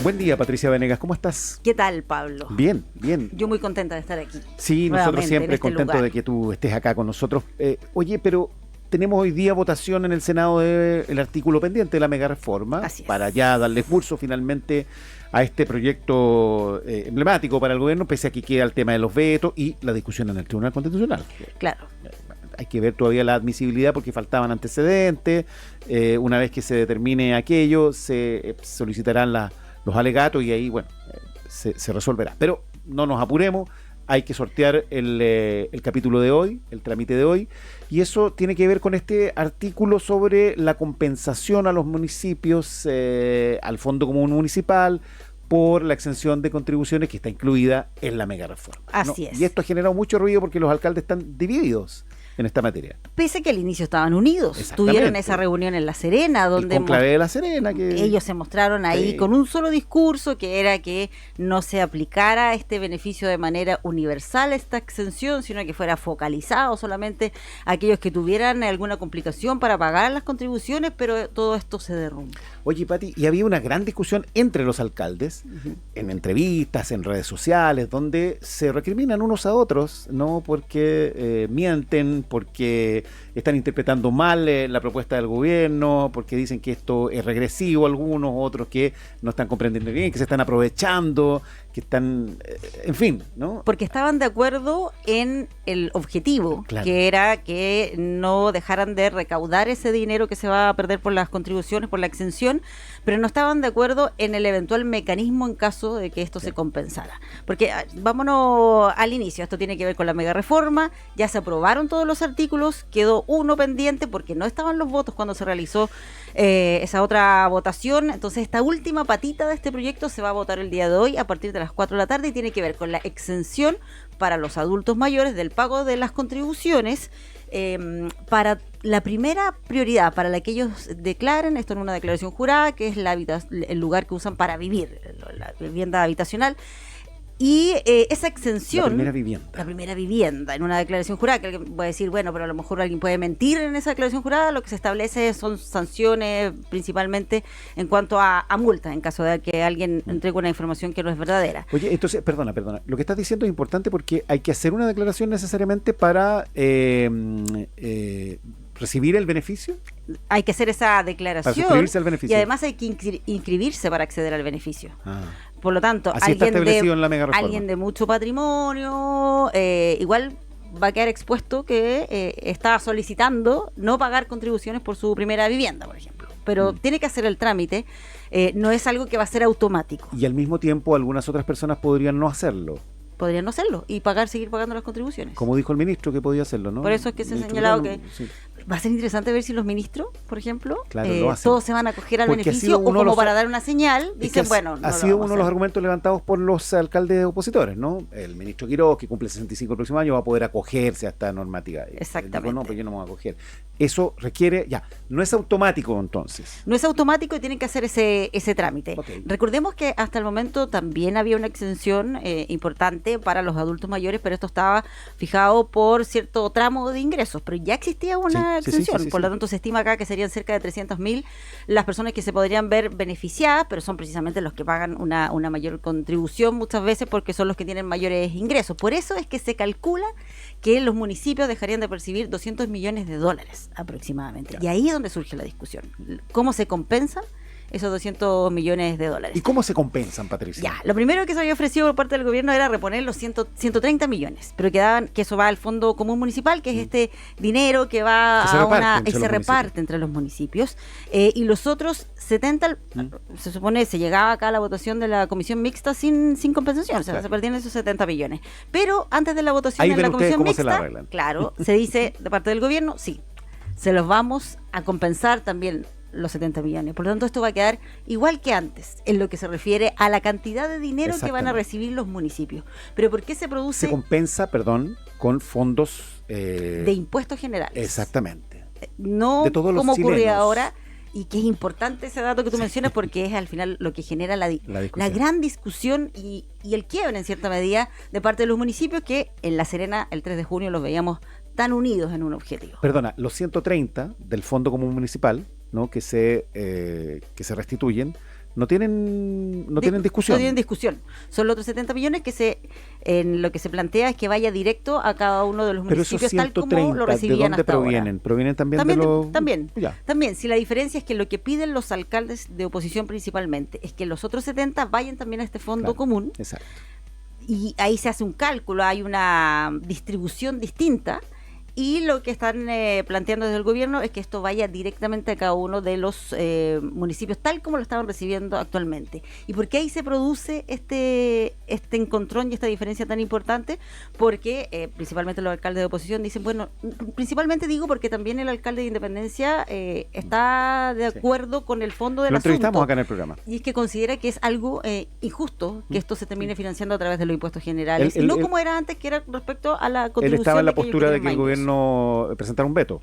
Buen día, Patricia Venegas, ¿cómo estás? ¿Qué tal, Pablo? Bien, bien. Yo muy contenta de estar aquí. Sí, nosotros siempre contentos lugar. de que tú estés acá con nosotros. Oye, pero tenemos hoy día votación en el Senado del artículo pendiente de la mega reforma para ya darle curso finalmente a este proyecto emblemático para el gobierno, pese a que queda el tema de los vetos y la discusión en el Tribunal Constitucional. Claro. Hay que ver todavía la admisibilidad porque faltaban antecedentes. Una vez que se determine aquello, se solicitarán los alegatos y ahí, bueno, se resolverá. Pero no nos apuremos, hay que sortear el capítulo de hoy, el trámite de hoy, y eso tiene que ver con este artículo sobre la compensación a los municipios, al Fondo Común Municipal, por la exención de contribuciones que está incluida en la mega reforma. Así es. Y esto ha generado mucho ruido porque los alcaldes están divididos en esta materia. Pese a que al inicio estaban unidos, tuvieron esa reunión en La Serena, donde el conclave de La Serena, que ellos se mostraron ahí con un solo discurso, que era que no se aplicara este beneficio de manera universal, esta exención, sino que fuera focalizado solamente a aquellos que tuvieran alguna complicación para pagar las contribuciones, pero todo esto se derrumba. Oye, Pati, y había una gran discusión entre los alcaldes, en entrevistas, en redes sociales, donde se recriminan unos a otros, ¿no? Porque mienten, porque están interpretando mal la propuesta del gobierno, porque dicen que esto es regresivo, algunos, otros que no están comprendiendo bien, que se están aprovechando, que están, en fin, ¿no? Porque estaban de acuerdo en el objetivo, claro, que era que no dejaran de recaudar ese dinero que se va a perder por las contribuciones, por la exención, pero no estaban de acuerdo en el eventual mecanismo en caso de que esto se compensara. Porque vámonos al inicio, esto tiene que ver con la mega reforma, ya se aprobaron todos los artículos, quedó uno pendiente porque no estaban los votos cuando se realizó esa otra votación. Entonces esta última patita de este proyecto se va a votar el día de hoy a partir de las 4 de la tarde y tiene que ver con la exención para los adultos mayores del pago de las contribuciones, para la primera prioridad, para la que ellos declaren, esto en una declaración jurada, que es el lugar que usan para vivir, la vivienda habitacional. Y esa exención... La primera vivienda, en una declaración jurada, que alguien puede decir, bueno, pero a lo mejor alguien puede mentir en esa declaración jurada. Lo que se establece son sanciones principalmente en cuanto a multa, en caso de que alguien entregue una información que no es verdadera. Oye, entonces, perdona, lo que estás diciendo es importante porque hay que hacer una declaración necesariamente para recibir el beneficio. Hay que hacer esa declaración para suscribirse al beneficio. Y además hay que inscribirse para acceder al beneficio. Por lo tanto, alguien de mucho patrimonio, igual va a quedar expuesto que está solicitando no pagar contribuciones por su primera vivienda, por ejemplo. Pero tiene que hacer el trámite, no es algo que va a ser automático. Y al mismo tiempo algunas otras personas podrían no hacerlo. Podrían no hacerlo y seguir pagando las contribuciones. Como dijo el ministro que podía hacerlo, ¿no? Por eso es que se ha señalado que va a ser interesante ver si los ministros, por ejemplo, todos se van a acoger al beneficio o como para dar una señal, dicen, bueno, ha sido uno de los argumentos levantados por los alcaldes opositores, ¿no? El ministro Quiroz, que cumple 65 el próximo año, va a poder acogerse a esta normativa. Exactamente. Dijo, no, pues yo no me voy a acoger. Eso requiere, no es automático entonces. No es automático y tienen que hacer ese trámite. Okay. Recordemos que hasta el momento también había una exención importante para los adultos mayores, pero esto estaba fijado por cierto tramo de ingresos, pero ya existía una exención, por lo tanto se estima acá que serían cerca de 300.000 las personas que se podrían ver beneficiadas, pero son precisamente los que pagan una mayor contribución muchas veces porque son los que tienen mayores ingresos. Por eso es que se calcula que los municipios dejarían de percibir $200 millones aproximadamente. Claro. Y ahí es donde surge la discusión. ¿Cómo se compensan esos $200 millones? ¿Y cómo se compensan, Patricia? Ya, lo primero que se había ofrecido por parte del gobierno era reponer los 130 millones, pero que eso va al Fondo Común Municipal, que es este dinero que va se reparte entre los municipios, y los otros 70, se supone, se llegaba acá a la votación de la comisión mixta sin compensación, o sea, se perdían esos 70 millones. Pero antes de la votación en la comisión mixta, claro, se dice de parte del gobierno, sí, se los vamos a compensar también los 70 millones. Por lo tanto, esto va a quedar igual que antes en lo que se refiere a la cantidad de dinero que van a recibir los municipios. ¿Pero por qué se produce? Se compensa, con fondos de impuestos generales. Exactamente. No de todos los como chilenos. Ocurre ahora, y que es importante ese dato que tú mencionas porque es al final lo que genera la gran discusión y el quiebre en cierta medida de parte de los municipios, que en La Serena el 3 de junio los veíamos tan unidos en un objetivo. Perdona, los 130 del Fondo Común Municipal ¿no? que se restituyen, no tienen discusión. No tienen discusión. Son los otros 70 millones que en lo que se plantea es que vaya directo a cada uno de los municipios tal como lo recibían hasta ahora. ¿De dónde provienen? ¿Provienen también de los...? También. Si la diferencia es que lo que piden los alcaldes de oposición principalmente es que los otros 70 vayan también a este fondo común. Exacto. Y ahí se hace un cálculo, hay una distribución distinta. Y lo que están planteando desde el gobierno es que esto vaya directamente a cada uno de los municipios, tal como lo estaban recibiendo actualmente. ¿Y por qué ahí se produce este encontrón y esta diferencia tan importante? Porque principalmente los alcaldes de oposición dicen, bueno, principalmente digo porque también el alcalde de Independencia está de acuerdo con el fondo del asunto. Lo entrevistamos acá en el programa. Y es que considera que es algo injusto que esto se termine financiando a través de los impuestos generales. No como era antes, que era respecto a la contribución. Él estaba en la postura de que el gobierno presentar un veto.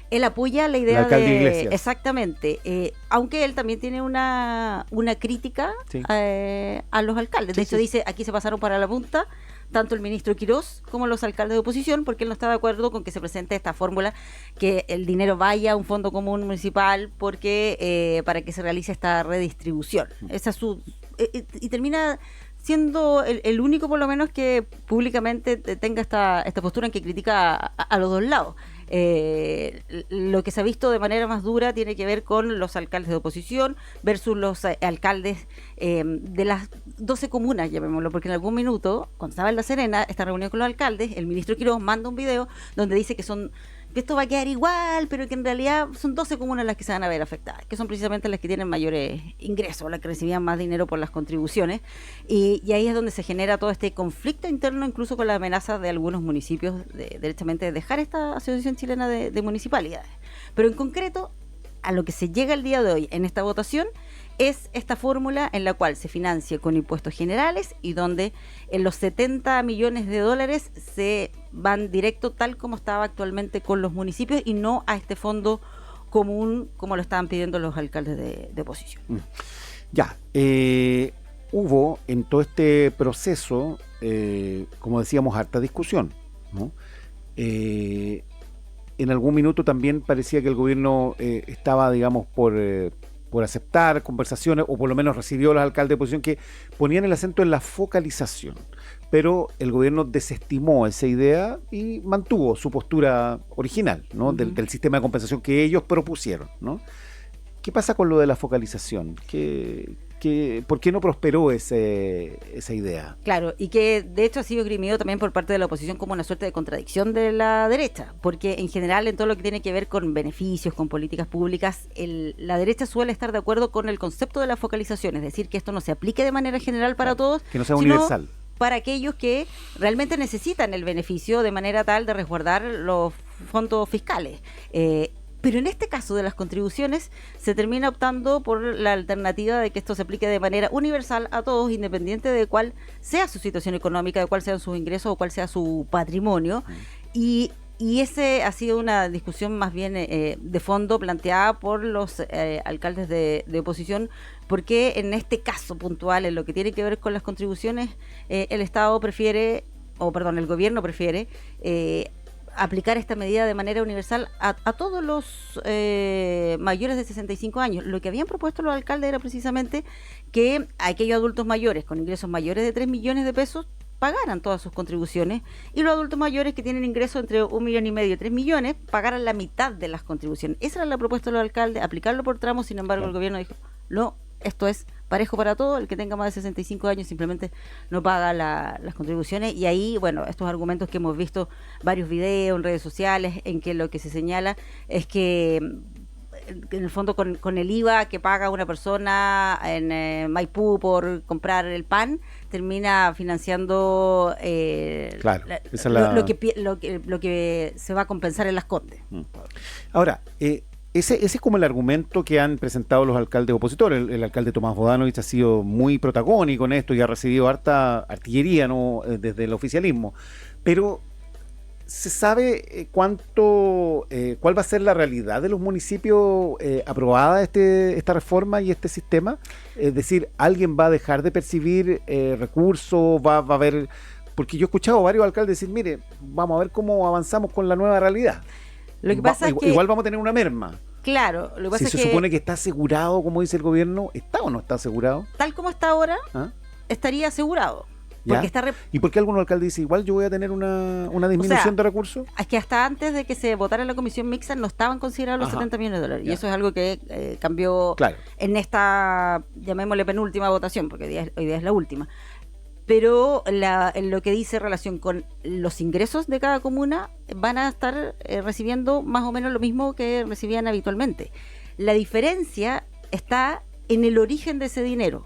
Él apoya la idea de... Exactamente. Aunque él también tiene una crítica a los alcaldes. De hecho, dice, aquí se pasaron para la punta tanto el ministro Quirós como los alcaldes de oposición, porque él no está de acuerdo con que se presente esta fórmula, que el dinero vaya a un fondo común municipal porque para que se realice esta redistribución. Esa es y termina siendo el único, por lo menos, que públicamente tenga esta postura en que critica a los dos lados. Lo que se ha visto de manera más dura tiene que ver con los alcaldes de oposición versus los alcaldes de las 12 comunas, llamémoslo, porque en algún minuto, cuando estaba en La Serena, esta reunión con los alcaldes, el ministro Quirós manda un video donde dice que esto va a quedar igual, pero que en realidad son 12 comunas las que se van a ver afectadas, que son precisamente las que tienen mayores ingresos, las que recibían más dinero por las contribuciones, y ahí es donde se genera todo este conflicto interno, incluso con la amenaza de algunos municipios derechamente de dejar esta Asociación Chilena de Municipalidades. Pero en concreto, a lo que se llega el día de hoy en esta votación es esta fórmula en la cual se financia con impuestos generales y donde en los 70 millones de dólares se van directo tal como estaba actualmente con los municipios y no a este fondo común como lo estaban pidiendo los alcaldes de oposición. Ya, hubo en todo este proceso, como decíamos, harta discusión, ¿no? En algún minuto también parecía que el gobierno estaba, digamos, por aceptar conversaciones, o por lo menos recibió a los alcaldes de oposición que ponían el acento en la focalización, pero el gobierno desestimó esa idea y mantuvo su postura original, ¿no? del sistema de compensación que ellos propusieron, ¿no? ¿Qué pasa con lo de la focalización? ¿Por qué no prosperó esa idea? Claro, y que de hecho ha sido esgrimido también por parte de la oposición como una suerte de contradicción de la derecha, porque en general en todo lo que tiene que ver con beneficios, con políticas públicas, la derecha suele estar de acuerdo con el concepto de la focalización, es decir, que esto no se aplique de manera general para todos, que no sea universal. Para aquellos que realmente necesitan el beneficio de manera tal de resguardar los fondos fiscales. Pero en este caso de las contribuciones se termina optando por la alternativa de que esto se aplique de manera universal a todos, independiente de cuál sea su situación económica, de cuál sean sus ingresos o cuál sea su patrimonio. Y ese ha sido una discusión más bien de fondo planteada por los alcaldes de oposición, porque en este caso puntual, en lo que tiene que ver con las contribuciones, el gobierno prefiere aplicar esta medida de manera universal a todos los mayores de 65 años. Lo que habían propuesto los alcaldes era precisamente que aquellos adultos mayores con ingresos mayores de 3 millones de pesos pagaran todas sus contribuciones y los adultos mayores que tienen ingresos entre 1,5 millones y 3 millones pagaran la mitad de las contribuciones. Esa era la propuesta de los alcaldes, aplicarlo por tramos. Sin embargo, el gobierno dijo, no, esto es parejo para todo, el que tenga más de 65 años simplemente no paga las contribuciones. Y ahí, bueno, estos argumentos que hemos visto, varios videos en redes sociales, en que lo que se señala es que en el fondo con el IVA que paga una persona en Maipú por comprar el pan, termina financiando lo que se va a compensar en Las Condes. Ahora, ese es como el argumento que han presentado los alcaldes opositores. El alcalde Tomás Bodanovich ha sido muy protagónico en esto y ha recibido harta artillería, ¿no?, desde el oficialismo. Pero ¿se sabe cuál va a ser la realidad de los municipios aprobada esta reforma y este sistema? Es decir, ¿alguien va a dejar de percibir recursos? ¿Va a haber...? Porque yo he escuchado a varios alcaldes decir, mire, vamos a ver cómo avanzamos con la nueva realidad. Lo que pasa es que igual vamos a tener una merma. Claro, lo que pasa Si es se que supone que está asegurado, como dice el gobierno, ¿está o no está asegurado? tal como está ahora, ¿Ah? estaría asegurado. ¿Ya? Porque está ¿Y por qué algunos alcaldes dicen, igual yo voy a tener una disminución de recursos? es que hasta antes de que se votara en la comisión mixta no estaban considerados los Ajá. 70 millones de dólares. Ya. Y eso es algo que cambió Claro. en esta, llamémosle penúltima votación, porque hoy día es la última. Pero en lo que dice relación con los ingresos de cada comuna, van a estar recibiendo más o menos lo mismo que recibían habitualmente. La diferencia está en el origen de ese dinero.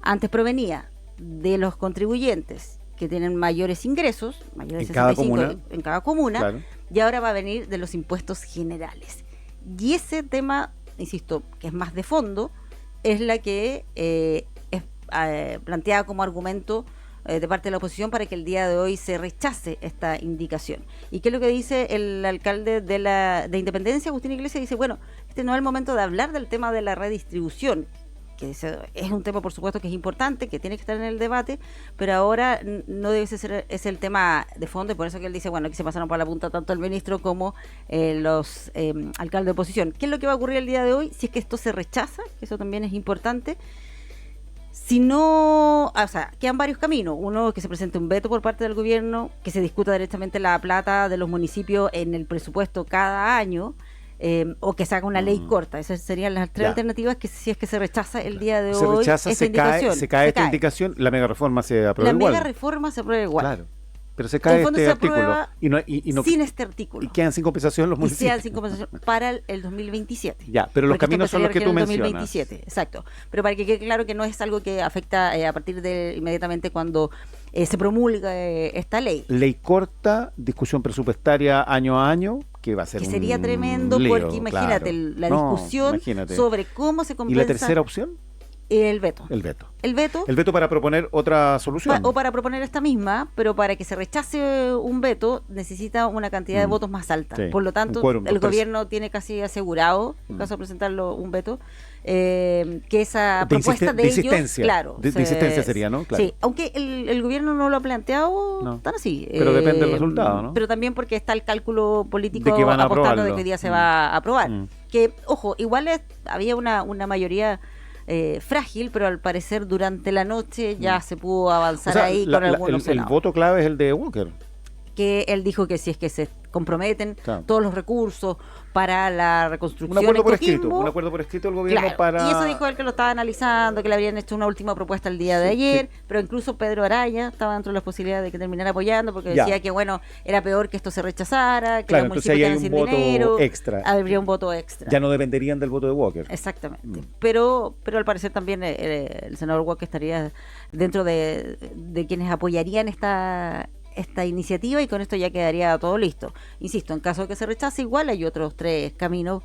Antes provenía de los contribuyentes que tienen mayores ingresos, mayores de En cada 65 comuna. en cada comuna, Claro. y ahora va a venir de los impuestos generales. Y ese tema, insisto, que es más de fondo, es la que es planteada como argumento de parte de la oposición para que el día de hoy se rechace esta indicación. ¿Y qué es lo que dice el alcalde de Independencia, Agustín Iglesias? Dice, bueno, este no es el momento de hablar del tema de la redistribución, que es un tema, por supuesto, que es importante, que tiene que estar en el debate, pero ahora no debe ser ese el tema de fondo, y por eso que él dice, bueno, aquí se pasaron por la punta tanto el ministro como los alcaldes de oposición. ¿Qué es lo que va a ocurrir el día de hoy si es que esto se rechaza? Que eso también es importante. Si no, o sea, quedan varios caminos. Uno, que se presente un veto por parte del gobierno, que se discuta directamente la plata de los municipios en el presupuesto cada año, o que se haga una ley corta. Esas serían las tres alternativas que si es que se rechaza el día de Se hoy rechaza, esa se indicación. cae esta indicación, la mega reforma se aprueba La igual. mega reforma se aprueba igual. Claro. Pero se En cae el fondo este se artículo aprueba y sin este artículo. y quedan sin compensación los Y municipios. sean sin compensación para el 2027. Ya, pero los Porque esto caminos son los que empezaría tú a regir en mencionas. 2027, exacto. Pero para que quede claro que no es algo que afecta a partir de inmediatamente cuando se promulga esta ley. Ley corta, discusión presupuestaria año a año, que va a ser Que sería un tremendo lío, porque imagínate claro. la No, discusión imagínate. sobre cómo se ¿Y compensa la tercera opción? el veto. El veto. El veto El veto para proponer otra solución. o para proponer esta misma, pero para que se rechace un veto necesita una cantidad de votos más alta. Sí, Por lo un tanto, quórum, el dos tercios. gobierno tiene casi asegurado, en caso de presentarlo un veto, que esa propuesta de ellos, insistencia. claro, De insistencia sería, ¿no? Claro. Sí, aunque el gobierno no lo ha planteado No. tan así. Pero depende del resultado, ¿no? Pero también porque está el cálculo político De que van a apostando de aprobarlo. que hoy día se va a aprobar. Mm. Que, ojo, igual había una mayoría frágil, pero al parecer durante la noche ya se pudo O avanzar sea, ahí con algunos el senadores. voto clave es el de Walker. Que él dijo que si es que se comprometen Claro. todos los recursos para la reconstrucción Un acuerdo en por escrito. Coquimbo, Un acuerdo por escrito del gobierno claro, para. y eso dijo él que lo estaba analizando, que le habrían hecho una última propuesta el día de Sí, ayer, que- pero incluso Pedro Araya estaba dentro de las posibilidades de que terminara apoyando, porque Ya. decía que bueno, era peor que esto se rechazara, que Claro, los entonces ahí municipios hay quedan un sin voto dinero, extra. habría un voto extra. Ya no dependerían del voto de Walker. Exactamente. Mm. Pero al parecer también el senador Walker estaría dentro de quienes apoyarían esta iniciativa, y con esto ya quedaría todo listo. Insisto, en caso de que se rechace, igual hay otros tres caminos,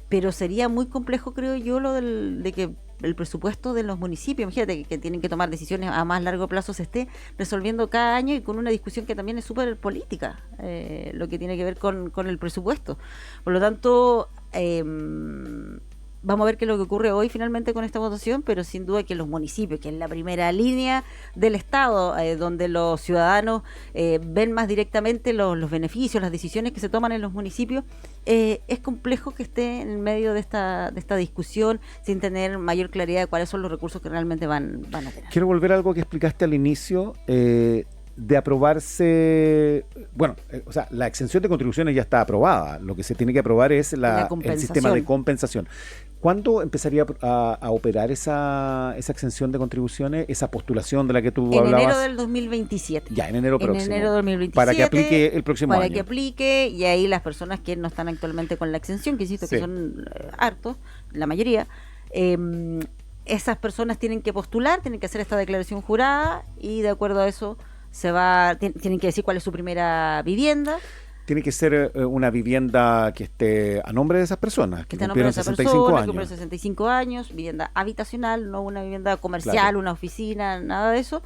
pero sería muy complejo, creo yo, lo de que el presupuesto de los municipios, imagínate que tienen que tomar decisiones a más largo plazo, se esté resolviendo cada año y con una discusión que también es súper política, lo que tiene que ver con el presupuesto. Por lo tanto, vamos a ver qué es lo que ocurre hoy finalmente con esta votación, pero sin duda que los municipios, que es la primera línea del Estado, donde los ciudadanos ven más directamente los beneficios, las decisiones que se toman en los municipios, es complejo que esté en medio de esta discusión sin tener mayor claridad de cuáles son los recursos que realmente van a tener. Quiero volver a algo que explicaste al inicio. De aprobarse, bueno, o sea, la exención de contribuciones ya está aprobada. Lo que se tiene que aprobar es el sistema de compensación. ¿Cuándo empezaría a operar esa exención de contribuciones, esa postulación de la que tú hablabas? En enero del 2027. Ya, en enero próximo. En enero del 2027. Para que aplique el próximo año. Para que aplique, y ahí las personas que no están actualmente con la exención, que insisto que son hartos, la mayoría, esas personas tienen que postular, tienen que hacer esta declaración jurada, y de acuerdo a eso tienen que decir cuál es su primera vivienda. Tiene que ser una vivienda que esté a nombre de esas personas, que esté a nombre de cumplieron esa 65 persona, años. que cumple 65 años, vivienda habitacional, no una vivienda comercial, Claro. una oficina, nada de eso.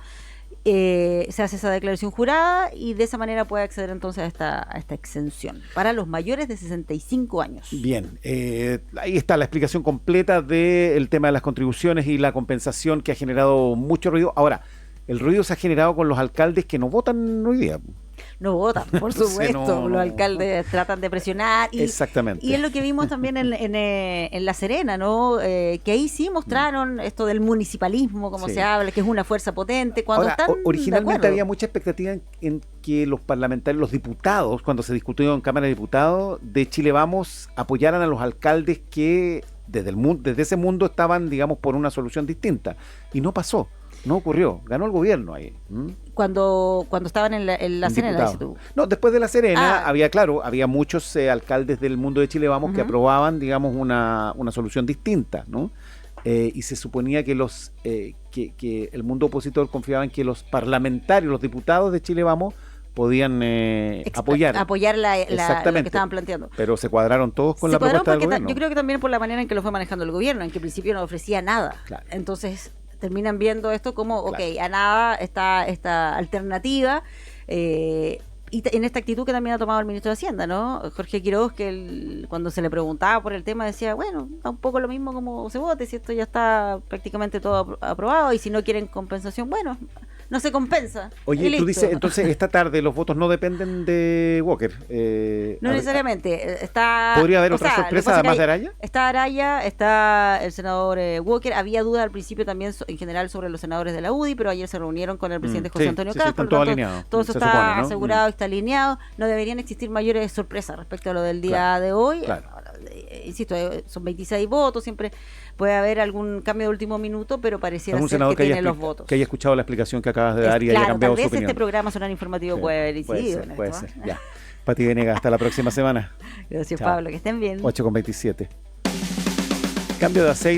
Se hace esa declaración jurada y de esa manera puede acceder entonces a esta exención para los mayores de 65 años. Bien, ahí está la explicación completa del tema de las contribuciones y la compensación, que ha generado mucho ruido. Ahora, el ruido se ha generado con los alcaldes que no votan hoy día. no votan, por supuesto. Los alcaldes tratan de presionar. Exactamente. Y es lo que vimos también en La Serena, ¿no? Que ahí sí mostraron esto del municipalismo, como se habla, que es una fuerza potente. Cuando ahora, originalmente había mucha expectativa en que los parlamentarios, los diputados, cuando se discutió en Cámara de Diputados de Chile Vamos, apoyaran a los alcaldes que desde ese mundo estaban, digamos, por una solución distinta. Y no pasó. No ocurrió, ganó el gobierno ahí. Cuando estaban en la Serena, dices tú. No, después de La Serena había muchos alcaldes del mundo de Chile Vamos que aprobaban, digamos, una solución distinta, ¿no? Y se suponía que que el mundo opositor confiaba en que los parlamentarios, los diputados de Chile Vamos podían apoyar lo que estaban planteando. Pero se cuadraron todos con la propuesta del gobierno. Yo creo que también por la manera en que lo fue manejando el gobierno, en que al principio no ofrecía nada. Claro. Entonces terminan viendo esto como, a nada está esta alternativa, y en esta actitud que también ha tomado el ministro de Hacienda, ¿no? Jorge Quiroz, que cuando se le preguntaba por el tema decía, bueno, da un poco lo mismo como se vote, si esto ya está prácticamente todo aprobado, y si no quieren compensación, bueno, no se compensa. Oye, tú dices, entonces esta tarde los votos no dependen de Walker. No necesariamente. ¿Podría haber otra sorpresa además de Araya? Está Araya, está el senador Walker. Había duda al principio también en general sobre los senadores de la UDI, pero ayer se reunieron con el presidente José Antonio Caz. Están todos alineados. Todo eso está asegurado, está alineado. No deberían existir mayores sorpresas respecto a lo del día de hoy. Claro. Insisto, son 26 votos, siempre puede haber algún cambio de último minuto, pero pareciera ser que tiene los votos. Que haya escuchado la explicación que acabas de dar y haya cambiado su opinión. Tal vez este programa Sonar Informativo puede haber incidido. Puede ser, ya. Pati Venegas, hasta la próxima semana. Gracias, Pablo, que estén bien. 8:27. Cambio de aceite.